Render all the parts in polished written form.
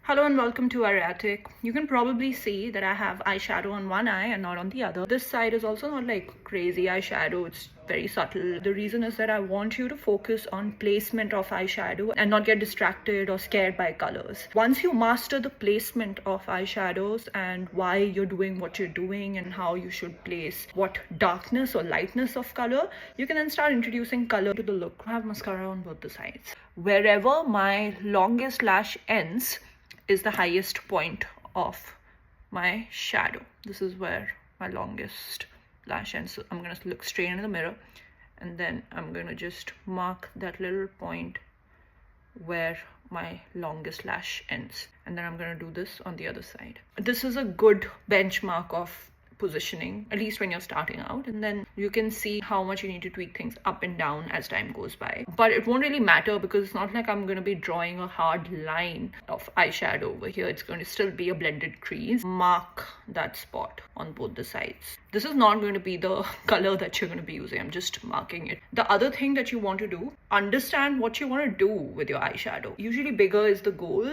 Hello and welcome to Arya. You can probably see that I have eyeshadow on one eye and not on the other. This side is also not like crazy eyeshadow, it's very subtle. The reason is that I want you to focus on placement of eyeshadow and not get distracted or scared by colors. Once you master the placement of eyeshadows and why you're doing what you're doing and how you should place what darkness or lightness of color, you can then start introducing color to the look. I have mascara on both the sides. Wherever my longest lash ends is the highest point of my shadow. This is where my longest lash ends. So I'm gonna look straight into the mirror and then I'm gonna just mark that little point where my longest lash ends, and then I'm gonna do this on the other side. This is a good benchmark of positioning, at least when you're starting out, and then you can see how much you need to tweak things up and down as time goes by. But it won't really matter because it's not like I'm going to be drawing a hard line of eyeshadow over here. It's going to still be a blended crease. Mark that spot on both the sides. This is not going to be the color that you're going to be using. I'm just marking it. The other thing that you want to do, understand what you want to do with your eyeshadow. Usually bigger is the goal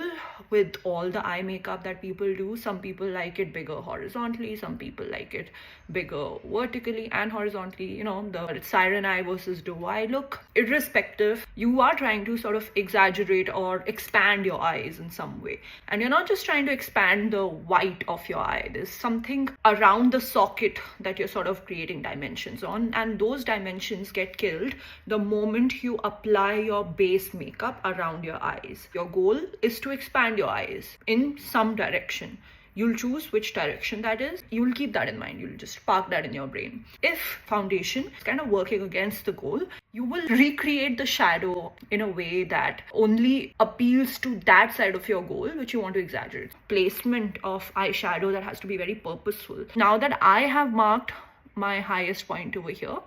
with all the eye makeup that people do. Some people like it bigger horizontally, some people like it bigger vertically and horizontally. You know, the siren eye versus doe eye look. Irrespective, you are trying to sort of exaggerate or expand your eyes in some way. And you're not just trying to expand the white of your eye. There's something around the socket that you're sort of creating dimensions on, and those dimensions get killed the moment you apply your base makeup around your eyes. Your goal is to expand your eyes in some direction. You'll choose which direction that is. You'll keep that in mind. You'll just park that in your brain. If foundation is kind of working against the goal, you will recreate the shadow in a way that only appeals to that side of your goal, which you want to exaggerate. Placement of eyeshadow that has to be very purposeful. Now that I have marked my highest point over here,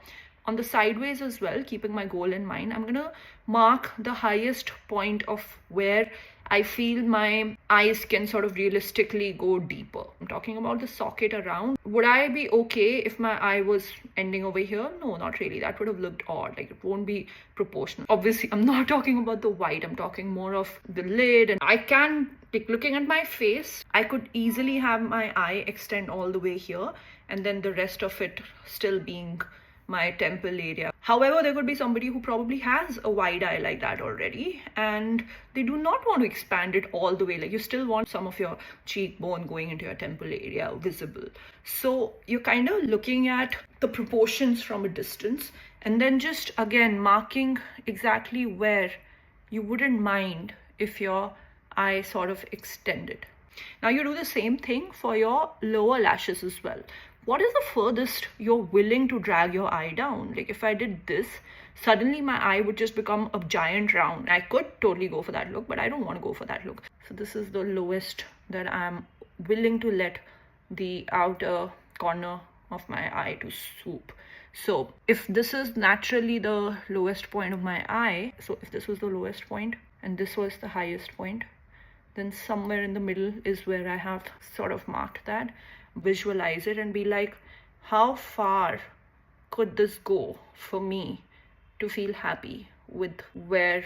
on the sideways as well, keeping my goal in mind, I'm gonna mark the highest point of where I feel my eyes can sort of realistically go deeper. I'm talking about the socket around. Would I be okay if my eye was ending over here? No, not really. That would have looked odd. Like, it won't be proportional. Obviously, I'm not talking about the white. I'm talking more of the lid. And I can, like, looking at my face, I could easily have my eye extend all the way here and then the rest of it still being my temple area. However, there could be somebody who probably has a wide eye like that already and they do not want to expand it all the way. Like, you still want some of your cheekbone going into your temple area visible. So you're kind of looking at the proportions from a distance and then just again marking exactly where you wouldn't mind if your eye sort of extended. Now you do the same thing for your lower lashes as well. What is the furthest you're willing to drag your eye down? Like, if I did this, suddenly my eye would just become a giant round. I could totally go for that look, but I don't want to go for that look. So this is the lowest that I'm willing to let the outer corner of my eye to swoop. So if this is naturally the lowest point of my eye, so if this was the lowest point and this was the highest point, then somewhere in the middle is where I have sort of marked that. Visualize it and be like, how far could this go for me to feel happy with where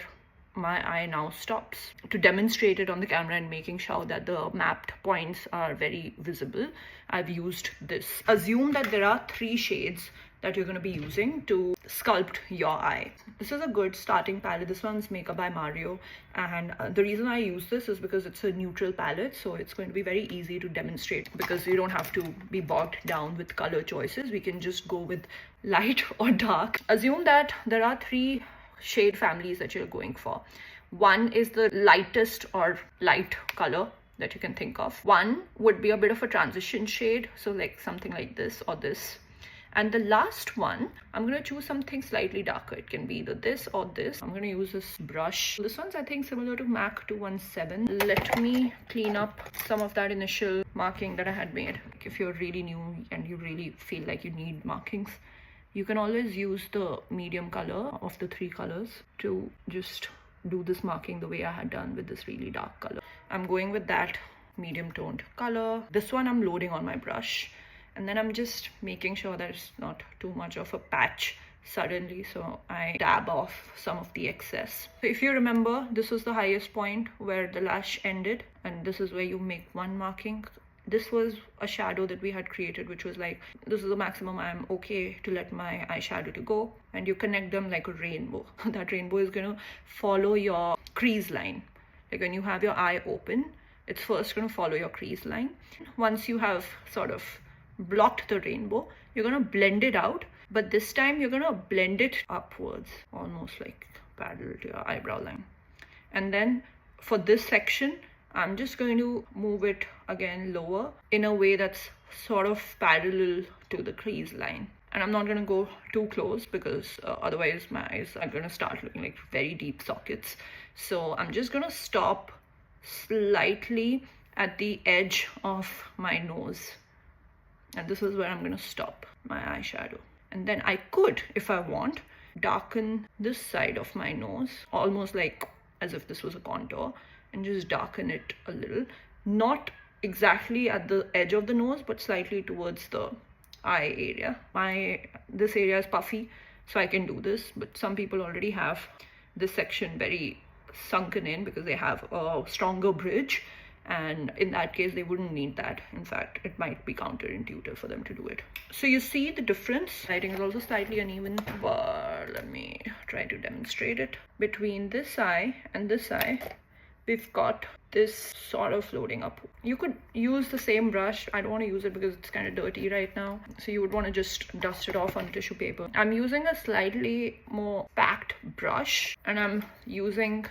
my eye now stops? To demonstrate it on the camera and making sure that the mapped points are very visible, I've used this. Assume that there are 3 shades that you're going to be using to sculpt your eye. This is a good starting palette. This one's Makeup by Mario, and the reason I use this is because it's a neutral palette, so it's going to be very easy to demonstrate because you don't have to be bogged down with color choices. We can just go with light or dark. Assume that there are 3 shade families that you're going for. One is the lightest or light color that you can think of. One would be a bit of a transition shade, so like something like this or this. And the last one, I'm going to choose something slightly darker. It can be either this or this. I'm going to use this brush. This one's, I think, similar to MAC 217. Let me clean up some of that initial marking that I had made. If you're really new and you really feel like you need markings, you can always use the medium color of the 3 colors to just do this marking the way I had done with this really dark color. I'm going with that medium toned color. This one I'm loading on my brush. And then I'm just making sure that it's not too much of a patch suddenly, so I dab off some of the excess. So if you remember, this was the highest point where the lash ended, and this is where you make one marking. This was a shadow that we had created, which was like, this is the maximum I'm okay to let my eyeshadow to go, and you connect them like a rainbow. That rainbow is going to follow your crease line. Like when you have your eye open, it's first going to follow your crease line. Once you have sort of blocked the rainbow, you're going to blend it out, but this time you're going to blend it upwards, almost like parallel to your eyebrow line. And then for this section, I'm just going to move it again lower in a way that's sort of parallel to the crease line. And I'm not going to go too close because otherwise my eyes are going to start looking like very deep sockets. So I'm just going to stop slightly at the edge of my nose. And this is where I'm going to stop my eyeshadow. And then I could, if I want, darken this side of my nose, almost like as if this was a contour, and just darken it a little. Not exactly at the edge of the nose, but slightly towards the eye area. This area is puffy, so I can do this, but some people already have this section very sunken in because they have a stronger bridge, and in that case they wouldn't need that. In fact, it might be counterintuitive for them to do it. So you see the difference. Lighting is also slightly uneven, but let me try to demonstrate it. Between this eye and this eye, we've got this sort of floating up. You could use the same brush. I don't want to use it because it's kind of dirty right now, so you would want to just dust it off on tissue paper. I'm using a slightly more packed brush, and I'm using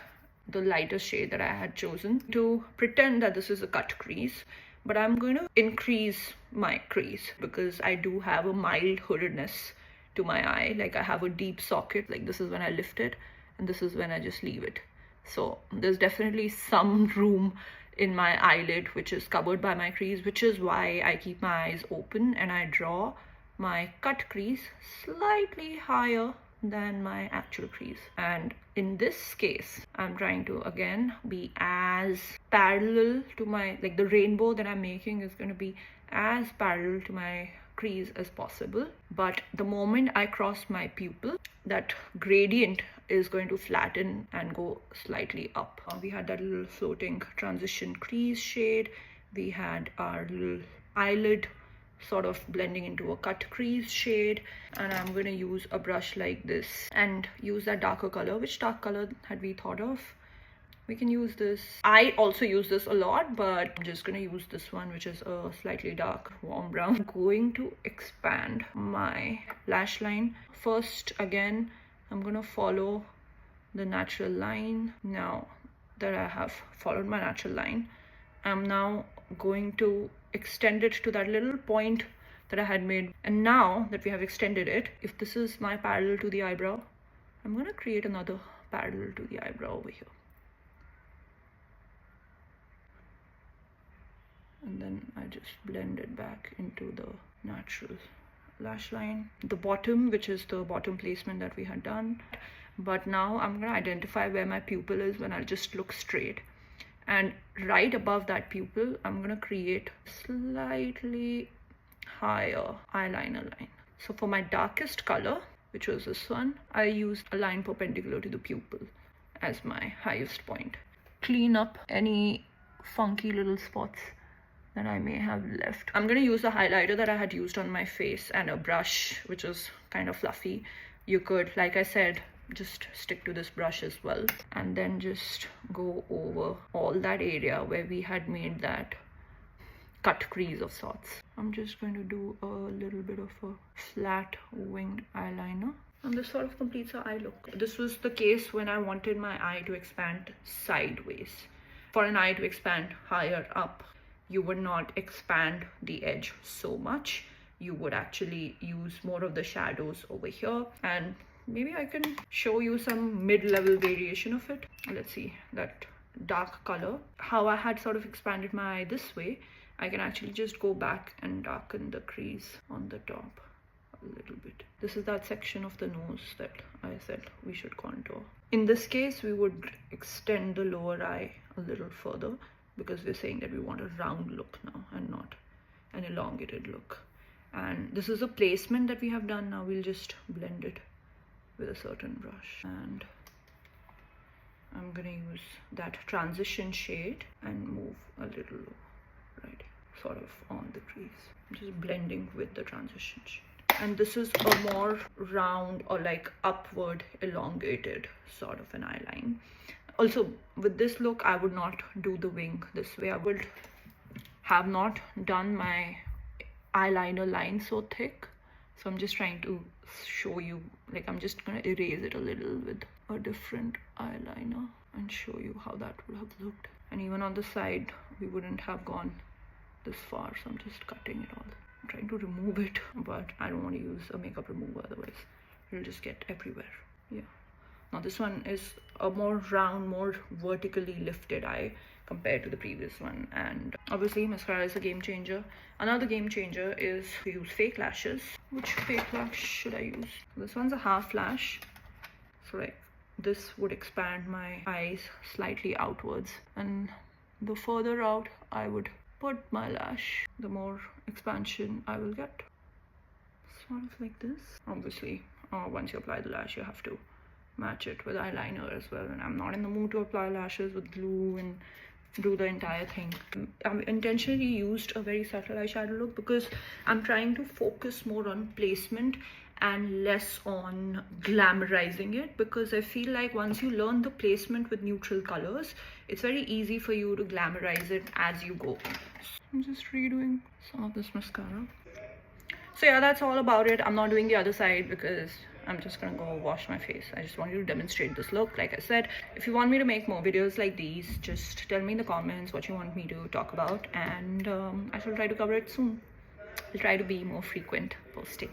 the lighter shade that I had chosen to pretend that this is a cut crease, but I'm going to increase my crease because I do have a mild hoodedness to my eye. Like I have a deep socket, like this is when I lift it and this is when I just leave it. So there's definitely some room in my eyelid which is covered by my crease, which is why I keep my eyes open and I draw my cut crease slightly higher than my actual crease. And in this case, I'm trying to again be as parallel to my, like the rainbow that I'm making is going to be as parallel to my crease as possible. But the moment I cross my pupil, that gradient is going to flatten and go slightly up. We had that little floating transition crease shade. We had our little eyelid sort of blending into a cut crease shade, and I'm going to use a brush like this and use that darker color. Which dark color had we thought of? We can use this. I also use this a lot, but I'm just going to use this one, which is a slightly dark warm brown. I'm going to expand my lash line. First, again, I'm going to follow the natural line. Now that I have followed my natural line, I'm now going to extend it to that little point that I had made. And now that we have extended it, if this is my parallel to the eyebrow, I'm going to create another parallel to the eyebrow over here. And then I just blend it back into the natural lash line. The bottom, which is the bottom placement that we had done. But now I'm going to identify where my pupil is when I'll just look straight. And right above that pupil, I'm going to create slightly higher eyeliner line. So for my darkest color, which was this one, I used a line perpendicular to the pupil as my highest point. Clean up any funky little spots that I may have left. I'm going to use the highlighter that I had used on my face and a brush, which is kind of fluffy. You could, like I said, just stick to this brush as well, and then just go over all that area where we had made that cut crease of sorts. I'm just going to do a little bit of a flat winged eyeliner, and this sort of completes our eye look. This was the case when I wanted my eye to expand sideways. For an eye to expand higher up, you would not expand the edge so much. You would actually use more of the shadows over here, and maybe I can show you some mid-level variation of it. Let's see, that dark color. How I had sort of expanded my eye this way, I can actually just go back and darken the crease on the top a little bit. This is that section of the nose that I said we should contour. In this case, we would extend the lower eye a little further because we're saying that we want a round look now and not an elongated look. And this is a placement that we have done. Now we'll just blend it with a certain brush, and I'm gonna use that transition shade and move a little right sort of on the crease, just blending with the transition shade. And this is a more round or like upward elongated sort of an eyeline. Also, with this look, I would not do the wing this way. I would have not done my eyeliner line so thick. So I'm just trying to show you, like I'm just gonna erase it a little with a different eyeliner and show you how that would have looked. And even on the side, we wouldn't have gone this far, so I'm just cutting it all. I'm trying to remove it, but I don't want to use a makeup remover, otherwise it'll just get everywhere. Yeah. Now this one is a more round, more vertically lifted eye compared to the previous one, and obviously mascara is a game changer. Another game changer is to use fake lashes. Which fake lash should I use? This one's a half lash, so like this would expand my eyes slightly outwards, and the further out I would put my lash, the more expansion I will get. Sort of like this. Obviously, once you apply the lash, you have to match it with eyeliner as well, and I'm not in the mood to apply lashes with glue and do the entire thing. I intentionally used a very subtle eyeshadow look because I'm trying to focus more on placement and less on glamorizing it, because I feel like once you learn the placement with neutral colors, it's very easy for you to glamorize it as you go. So I'm just redoing some of this mascara. So yeah, that's all about it. I'm not doing the other side because I'm just gonna go wash my face. I just want you to demonstrate this look. Like I said, if you want me to make more videos like these, just tell me in the comments what you want me to talk about, and I shall try to cover it soon. I'll try to be more frequent posting.